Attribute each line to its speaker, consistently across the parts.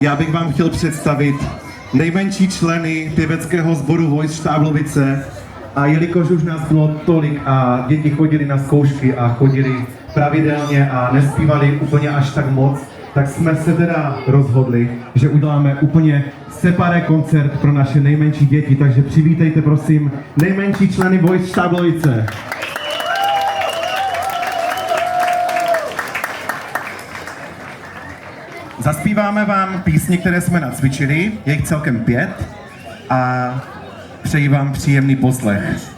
Speaker 1: Já bych vám chtěl představit nejmenší členy pěveckého sboru Vojsk Štáblovice. A jelikož už nás bylo tolik a děti chodili na zkoušky a chodili pravidelně a nespívali úplně až tak moc, tak jsme se teda rozhodli, že uděláme úplně separé koncert pro naše nejmenší děti. Takže přivítejte prosím nejmenší členy Vojsk Štáblovice. Zaspíváme vám písně, které jsme nacvičili, je jich celkem 5 a přeji vám příjemný poslech.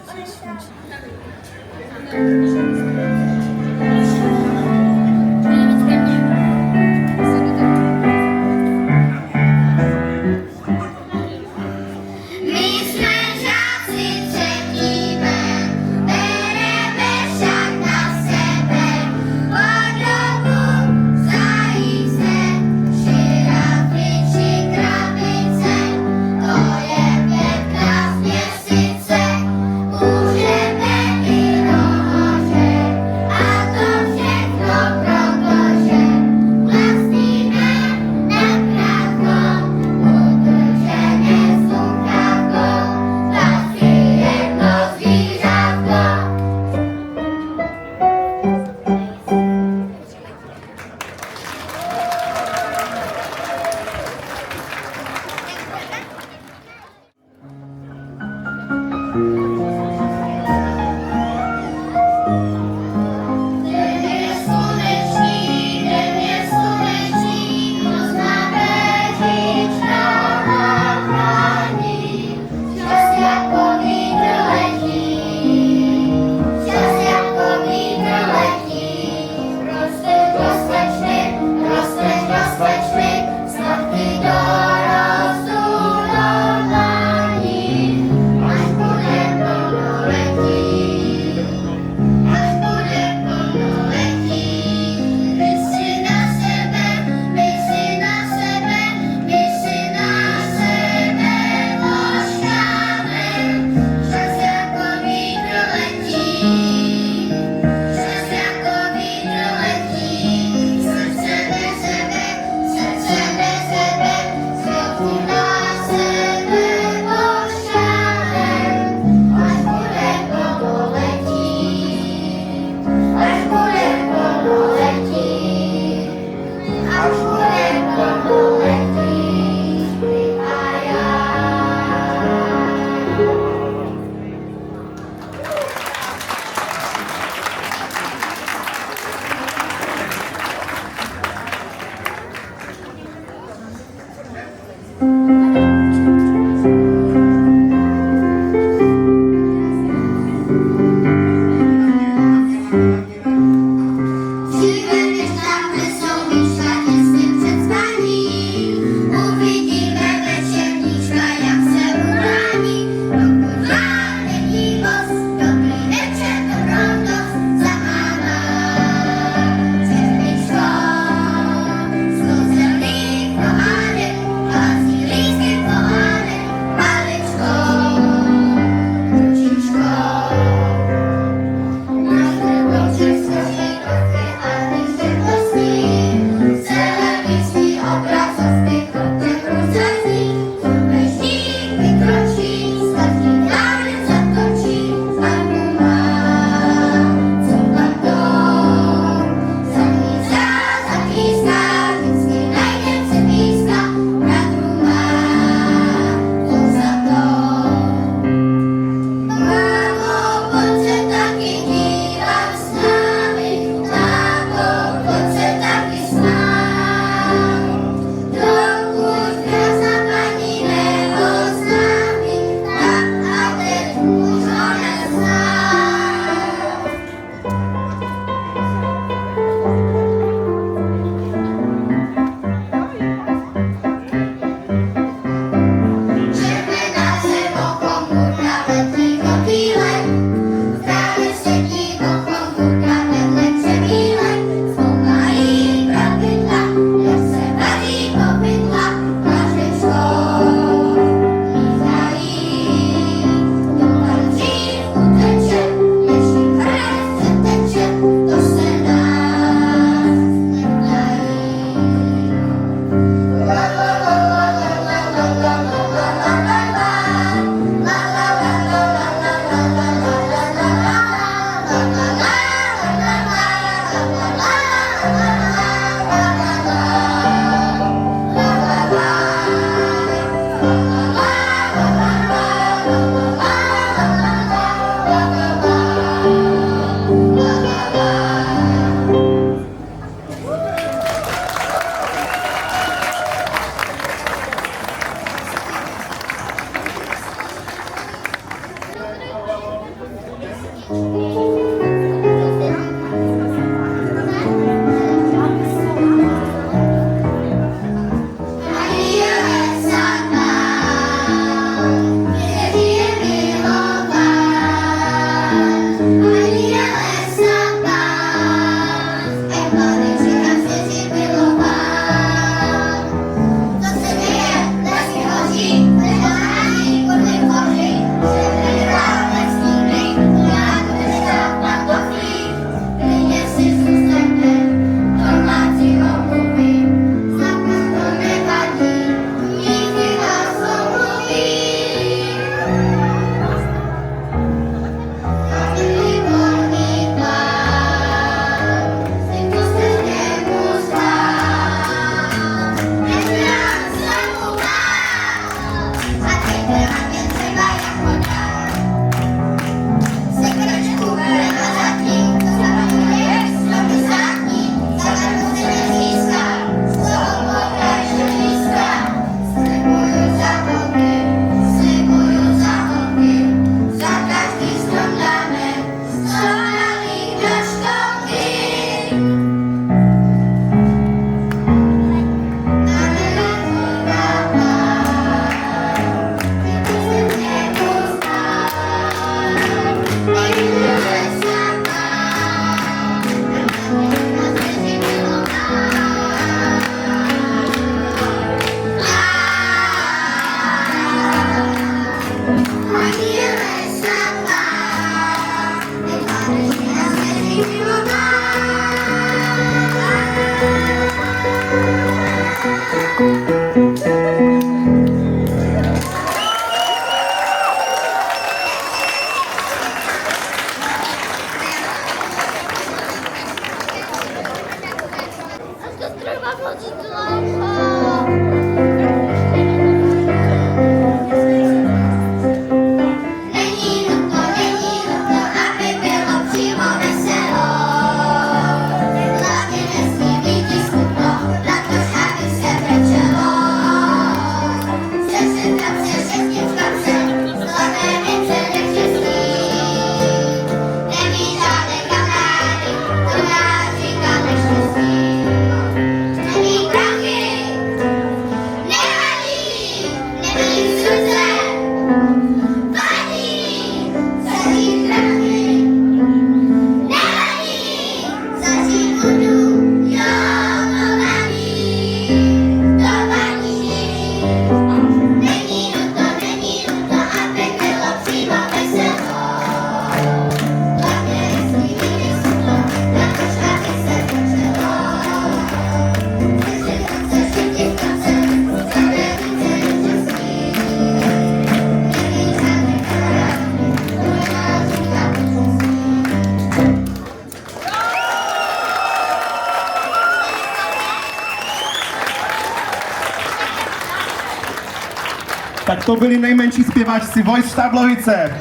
Speaker 1: Tak to byli nejmenší zpěváčci Voice Štáblovice.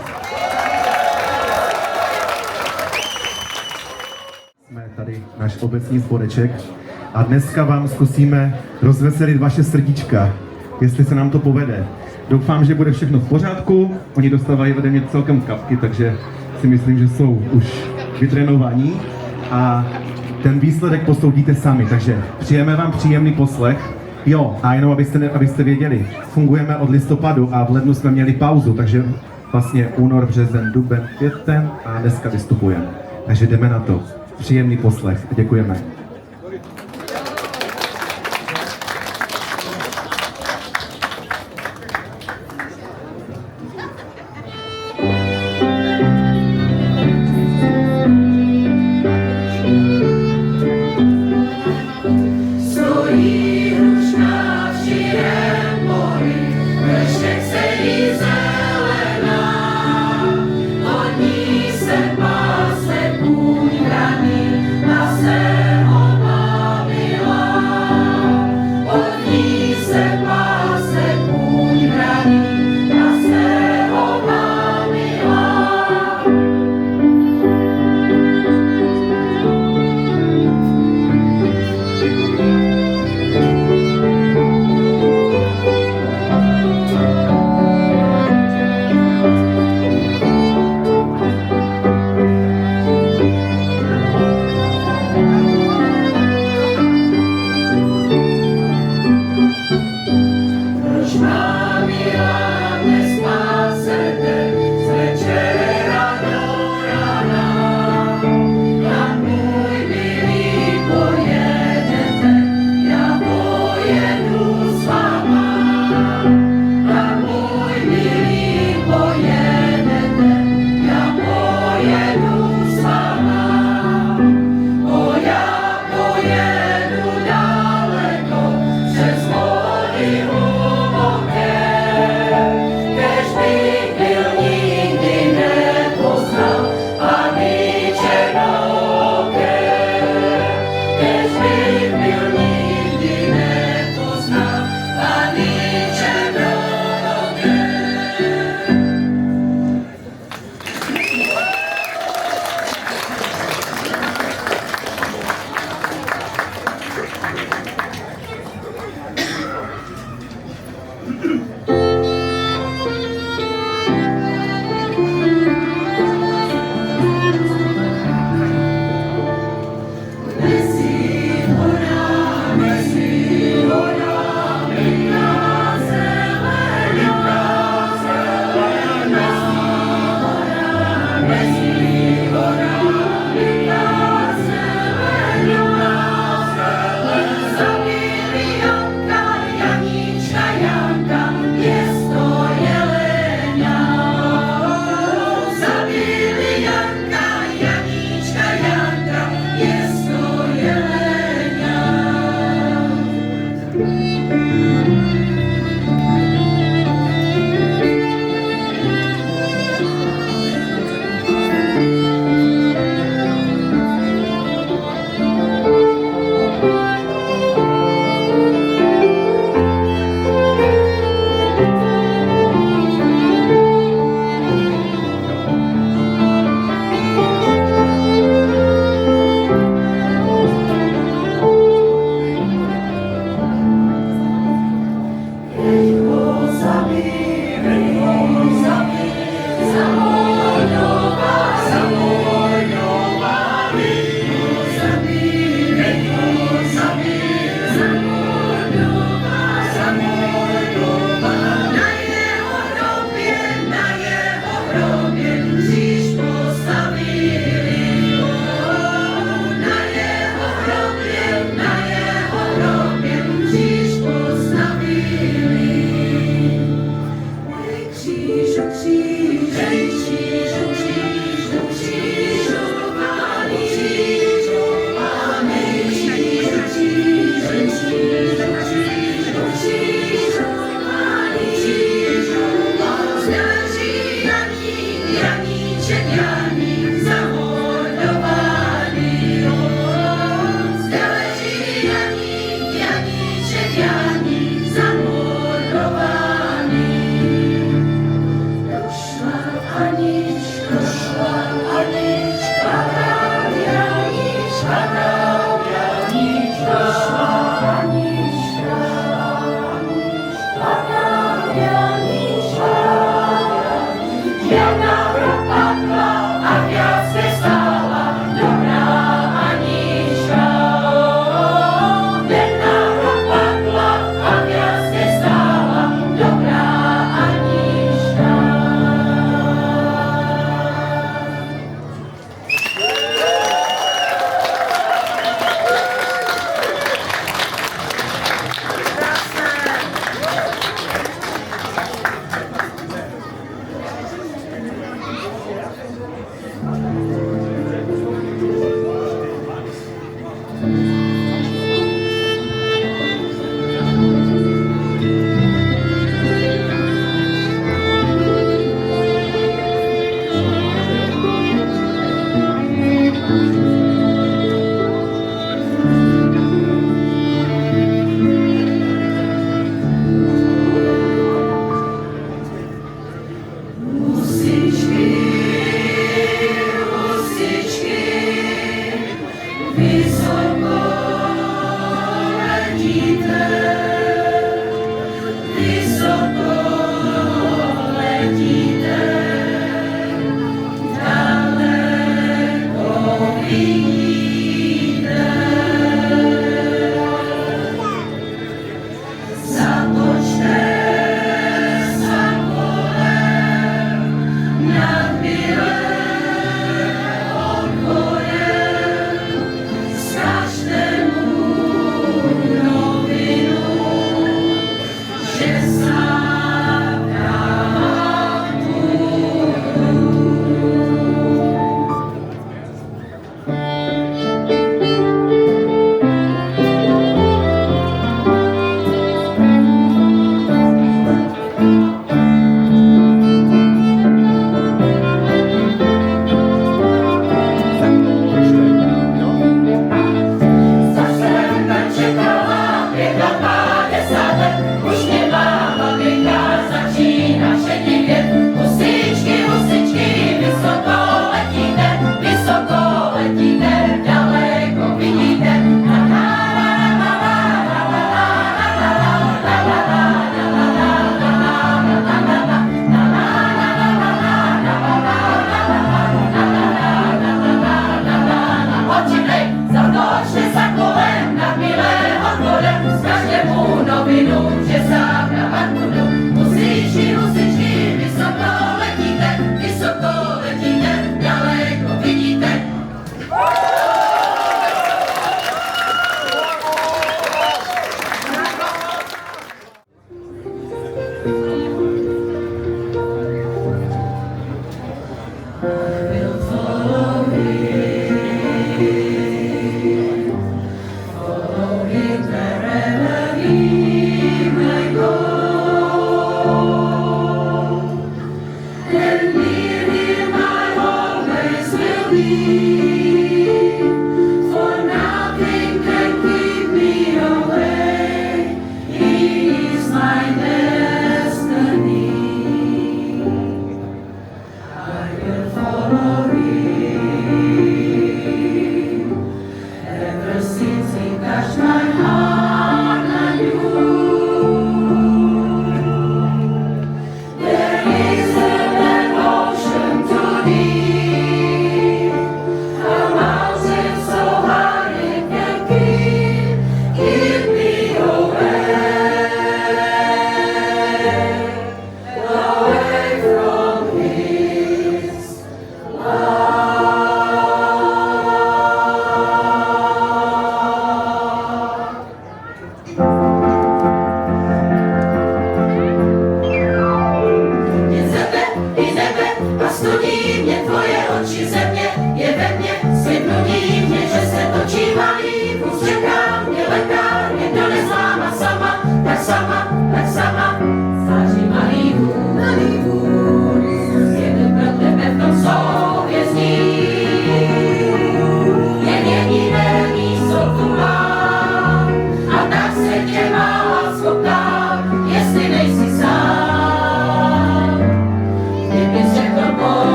Speaker 1: Jsme tady náš obecní sboreček a dneska vám zkusíme rozveselit vaše srdíčka, jestli se nám to povede. Doufám, že bude všechno v pořádku, oni dostávají ode mě celkem kapky, takže si myslím, že jsou už vytrénovaní a ten výsledek posoudíte sami, takže přejeme vám příjemný poslech. Jo, a jenom abyste věděli, fungujeme od listopadu a v lednu jsme měli pauzu, takže vlastně únor, březen, duben, květen a dneska vystupujeme. Takže jdeme na to. Příjemný poslech. Děkujeme.
Speaker 2: Od ní se pase kůň raní, pase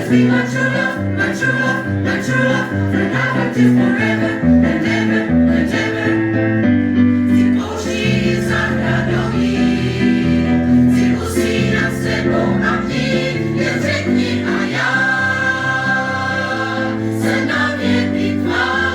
Speaker 2: be my true love, my true love, my true love, forever till forever and ever and ever. Ty Boží zachraňoví, ty musí nad sebou a dní, jen řekni a já se na věky tvá.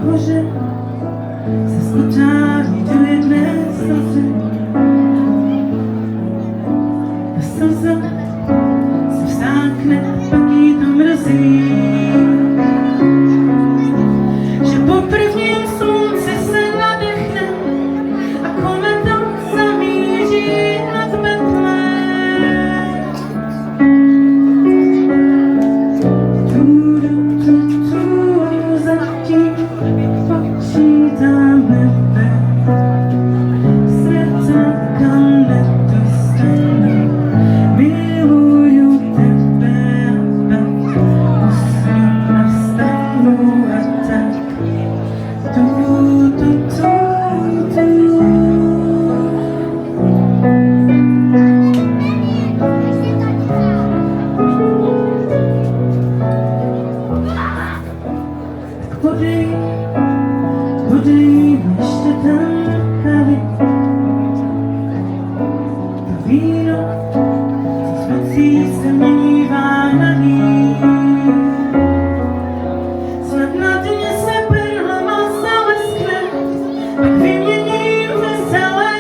Speaker 3: nahoře se skutání do jedné slzy. A slza se vsákne, pak jí to mrzí, že po prvním slunci se nadechne a kometa zamíří nad Betlém. Zatím počítám nebe, světla kam nedostanu, miluju tebe a pak usnu a vstanu a tak. Podej ještě ten kalich, to víno, co s nocí se měnívá na ní. Snad na dně se perlama zaleskne, pak vyměním veselé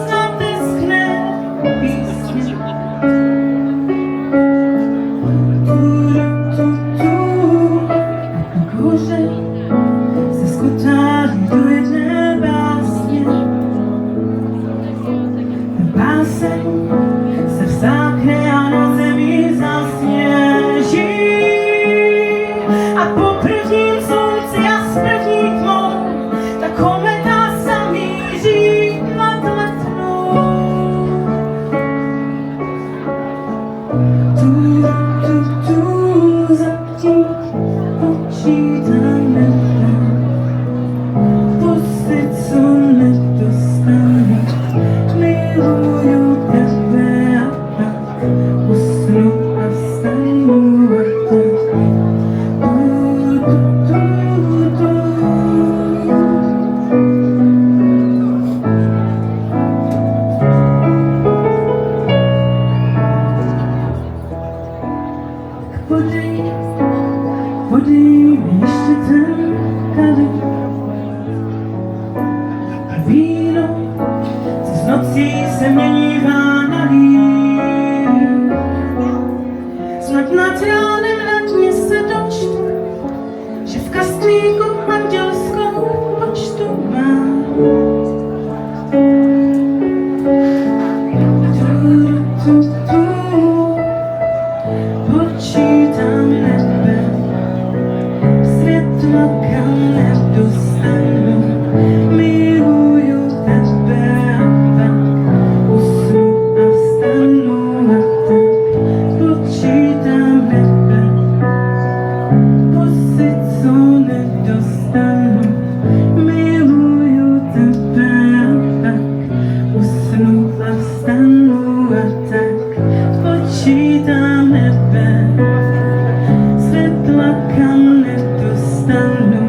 Speaker 3: snad vyschne písně. A pak hoře se skutálí do jedné básně. Báseň se vsákne a na zemi zasněží. A po prvním slunci a s první tmou ta kometa zamíří nad Letnou. Zatím počítám nebe, pustit, co nedostanu, miluju tebe a pak usnu a vstanu a tak. Podej mi ještě ten kalich a víno, co s nocí se měnívá na líh. Snad nad ránem na dně se dočtu, že v kastlíku andělskou počtu mám. Počítám nebe, světla kam nedostanu, miluju tebe a pak usnu a vstanu a tak. Počítám nebe, pustit, co nedostanu, miluju tebe a pak usnu a vstanu a tak. Počítám nebe, světla kam nedostanu,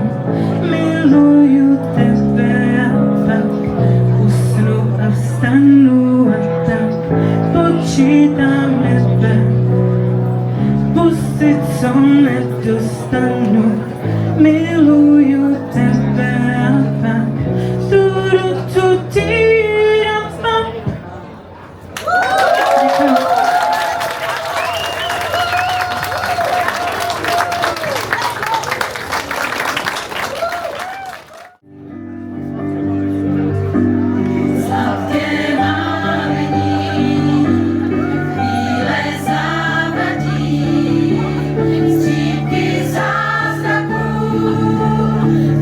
Speaker 3: miluju tebe a pak usnu a vstanu a tak. Počítám nebe, pustit, co nedostanu, miluju tebe a pak
Speaker 2: Sladké mávení, chvíle závadí, střípky zázraků,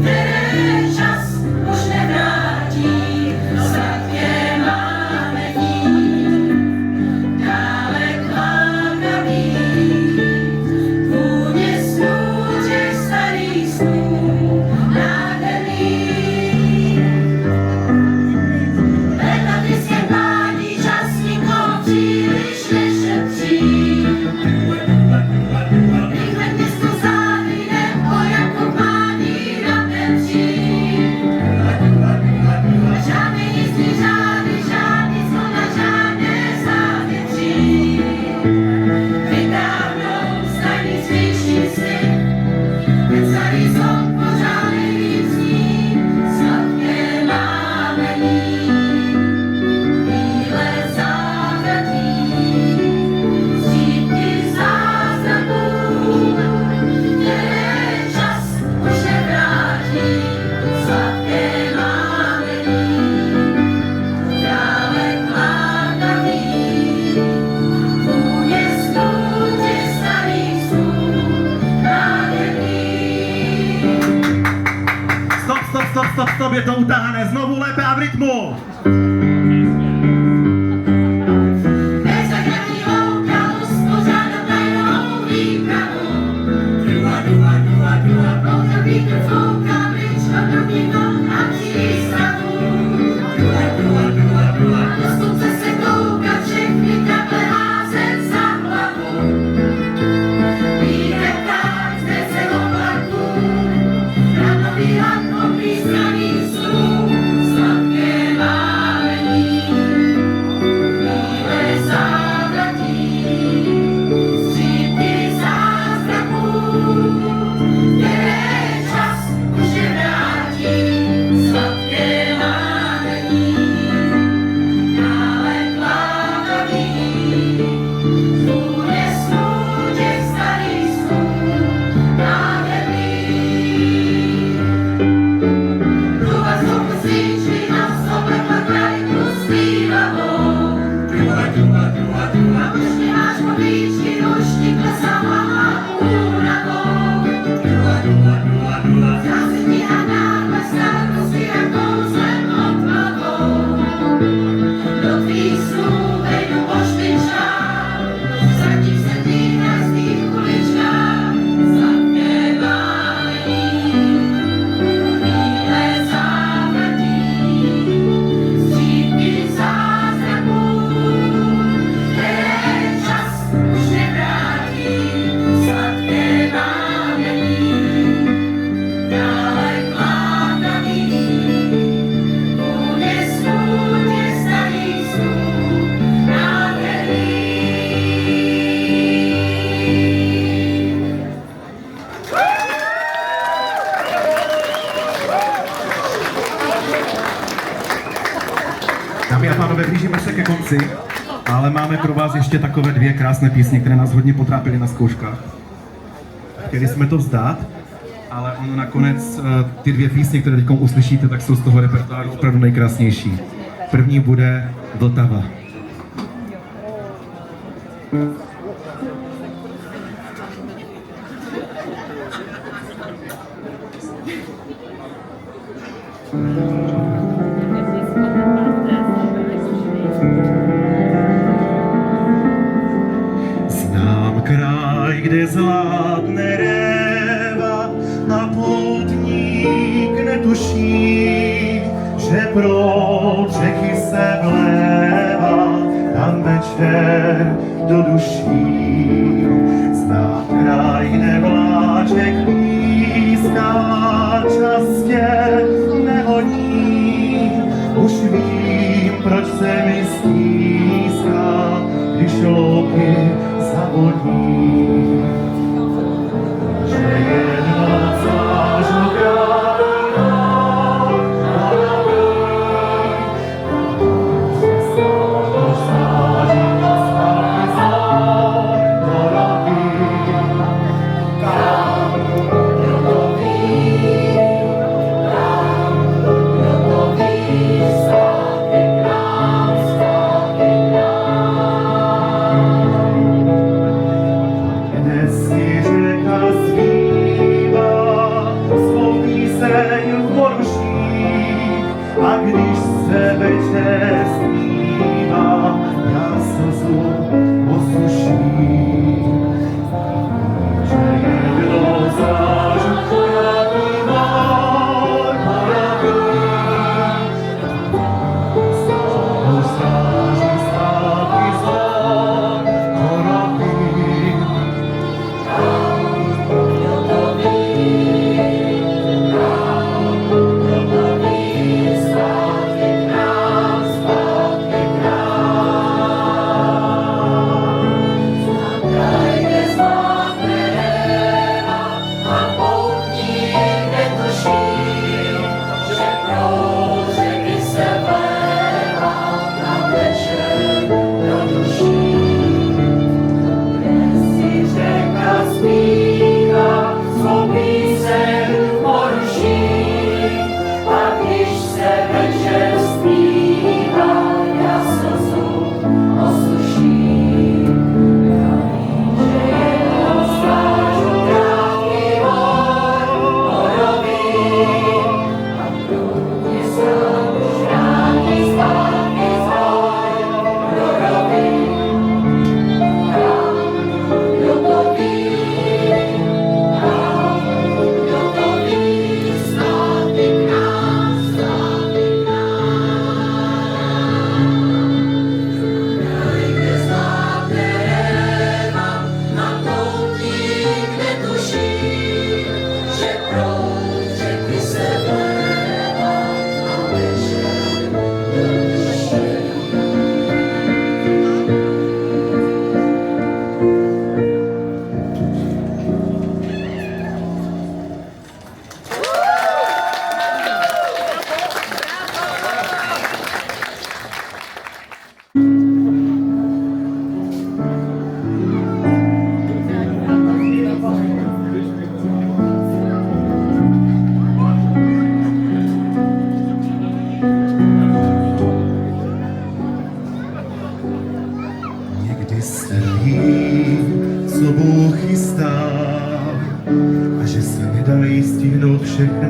Speaker 2: které
Speaker 1: stop, je to utáhané, znovu lépe a v rytmu.
Speaker 2: Bezagradní louka uspořádá tajnou výpravu. Dua, pouze vítr fouká, mlíčko do víno a přístavu. Dua, do slunce se koukat, všechny kaple házet za hlavu. Vítr tak zde se oblaků, radový hlad oblízkaný vzduch, sladké mávení. Bílé závratí, střípky zázraků, které čas už nevrátí, sladké mávení. Dále plávaví, zvůně snů těch starých snů, nádherný. Dua znovu svíčí a vzobekla krajinu zpívavou. Dua, už máš poblížky, už ti klesala únavou. Zázemí a náhle starosti a kouzlem odplavou. Do tvých snů vejdu pošpičkám, ztratím se v těch pražských uličkách, sladké mávení. Bílé závratí, střípky zázraků, které čas už nevrátí, sladké mávení. Dále plávaví, vůně snů těch starých snů, nádherný.
Speaker 1: Dámy a pánové, blížíme se ke konci, ale máme pro vás ještě takové dvě krásné písně, které nás hodně potrápily na zkouškách. Chtěli jsme to vzdát, ale ono nakonec ty dvě písně, které teď uslyšíte, tak jsou z toho repertoáru opravdu nejkrásnější. První bude Vltava. Znám kraj, kde zlátne réva a poutník netuší, že pro řeky se vlévá tam večer do duší. Znám kraj, kde vláček píská, čas tě nehoní. Už vím, proč se mi stýská, když louky zavodní. Že je noc až do krajina,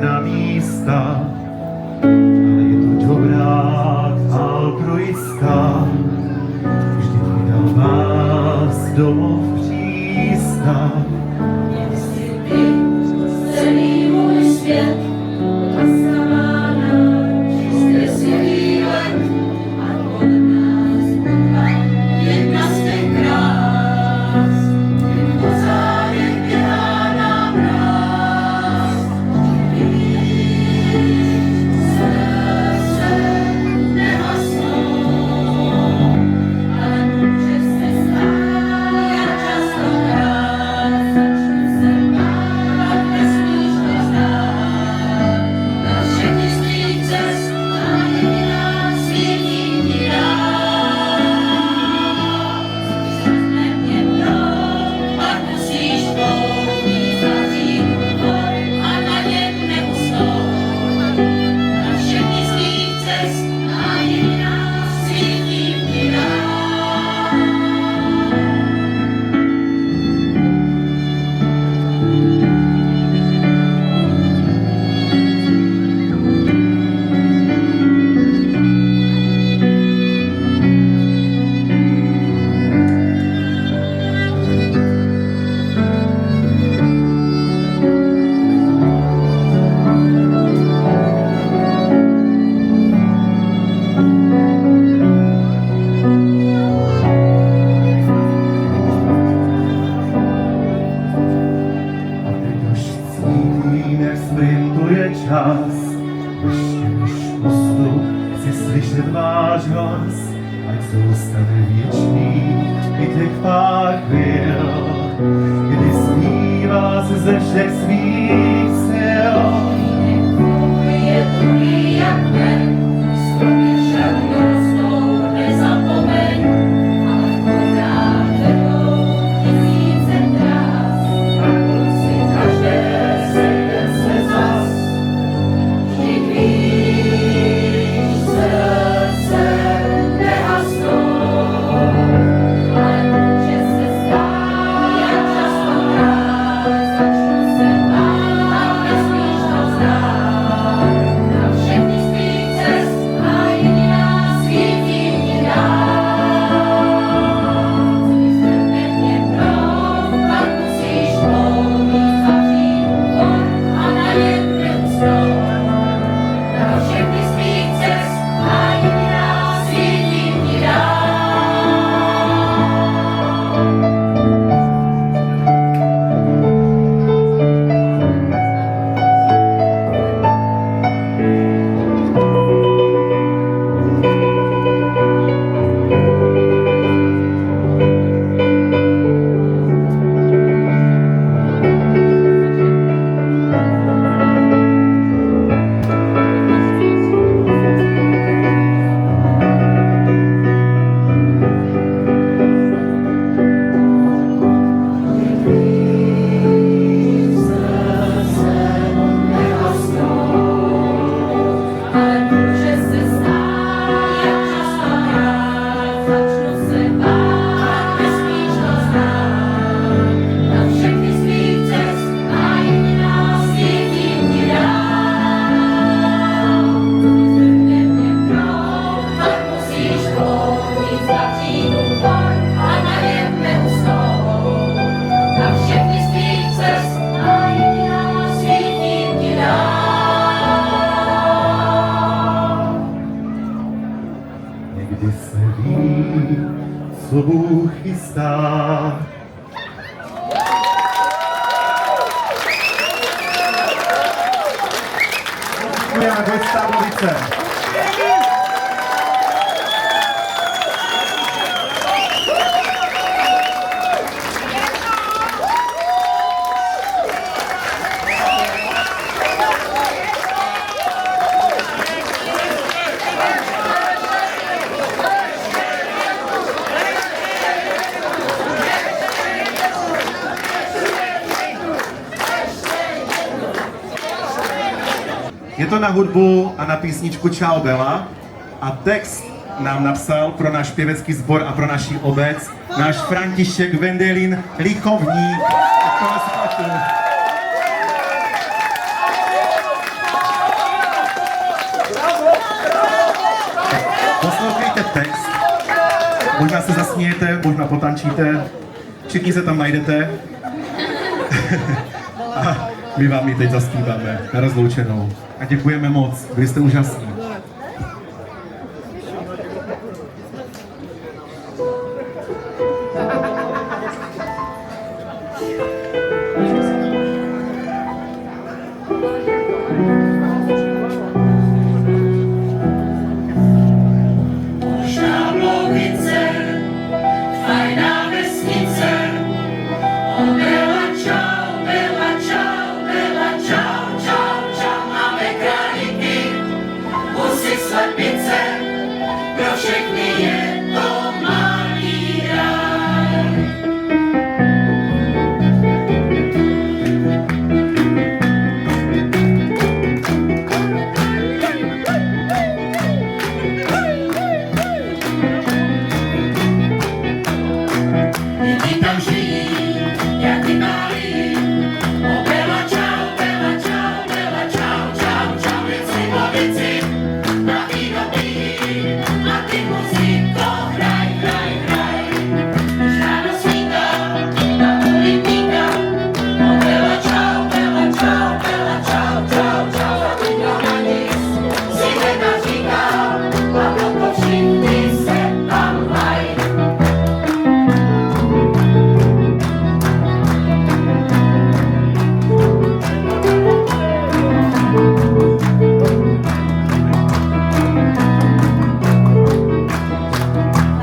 Speaker 1: na místa, ale je to dobrá altruista. Vždy vydal vás domov přístav.
Speaker 2: Celý můj svět, laskavá noč, zkreslivý let, a pod nás budva jedna z těch krás. Po závěr běhá nám mráz. Srdce nehasnou, ale může se stát, jak častokrát začnu se bát, nesmíš to znát. Na všechny svých cest a jediná svítí ti rád. Zvedne mě mnou, pak musíš použít zavřít úkor a na něm neusnout. Na všechny svých cest a jediná svítí ti rád.
Speaker 1: A teď už cítím, jak sprintuje čas. Ještě než postup chci slyšet váš hlas, ať zůstane věčný i těch pár chvíl, kdy zpívá se ze všech svých sil.
Speaker 2: Je druhý jak ven, stromy však dorostou, nezapomeň, ale podá tebou tisíce krás. Na konci každé sejde se zas. Vždyť víš, srdce nehasnou, ale může se stát, jak častokrát začnu se bát, nesmíš to znát. Na všechny svých cest a jediná svítí ti rád. Zvedne mě mnou, pak musíš použít zavřít úkor a na něm neusnout. Na všechny svých cest a jediná svítí ti rád. Ale může se stát, jak častokrát začnu se bát, nesmíš to znát. Na všechny svých cest a jediná svítí ti rád. Zvedne mě mnou, pak musíš použít zavřít úkor a na něm neusnout. Na všechny svých cest a jediná svítí ti rád.
Speaker 1: Někdy se ví, co Bůh chystá. Děkujeme, Voice Táblovice. Je to na hudbu a na písničku Ciao Bella a text nám napsal pro náš pěvecký sbor a pro naši obec náš František Vendelin Lichovník. text. Možná se zasmějete, možná potančíte, všichni se tam najdete. A my vám ji teď zaspíváme na rozloučenou. A děkujeme moc, byli jste úžasní.
Speaker 2: Štáblovice, fajná vesnice, o Bela čau, Bela čau, Bela čau, čau, čau, máme králíky, husy, slepice, pro všechny je to malý ráj. Lidi tam žijí, jak i malí. O Bela čau, Bela čau, Bela čau, čau, čau, věci po věci, na víno pijí, a ty muziko hraj, hraj, hraj. Když ráno svítá, na uličníka, o Bela čau, Bela čau, Bela čau, čau, čau, a nikdo na nic si nenaříká, a proto všichni se tam mají.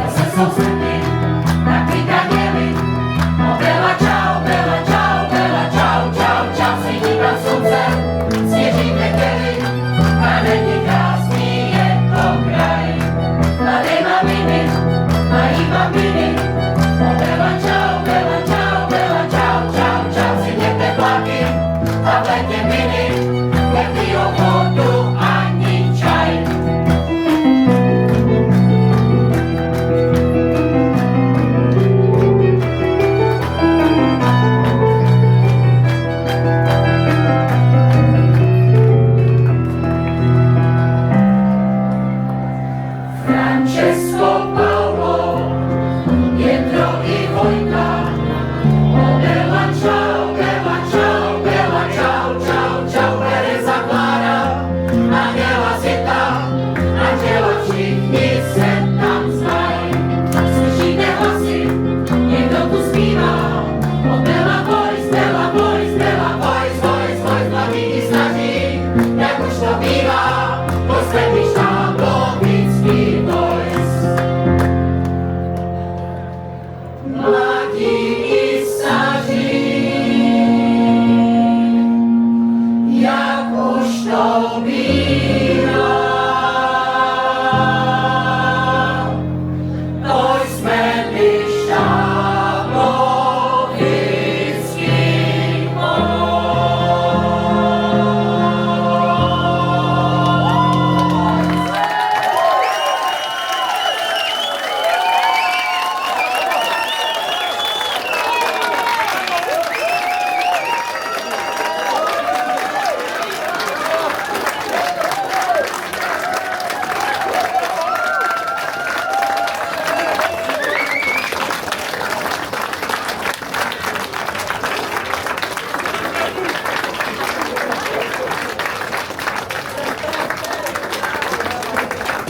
Speaker 2: Se sousedy taky daněli. O Bela čau, Bela čau, Bela čau, čau, čau, si dívat slunce, sněží neděli, a není krásný je to kraj. Mladé maminy mají bambiny. O Bela čau, Bela čau, Bela čau, čau, čau, si mějte pláky a v létě miny, nepijou vodu ani čaj. Francesco, Paolo, Pietro i Vojta. O Bela čau, Bela čau, Bela čau, čau, čau, Teresa, Klára, Anděla, Zita, Anděla, všichni se tam znají. Slyšíte hlasy, někdo tu zpívá. O Bela Boys, Bela Boys, Bela Boys, Boys, Boys, mladí i staří, jak už to bývá, poslední štáblovický boys. Mladí i staří, jak už to bývá, to jsme my štáblovický boys.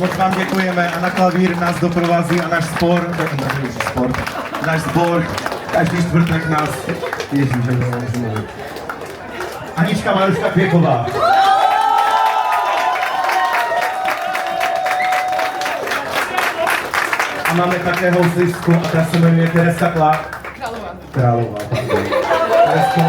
Speaker 1: Moc vám děkujeme a na klavír nás doprovází a náš náš sbor, každý čtvrtek nás, Ježíš, Anička Maruška Kvěková. A máme také houslistku a ta se jmenuje Teresa Králová. Teresko,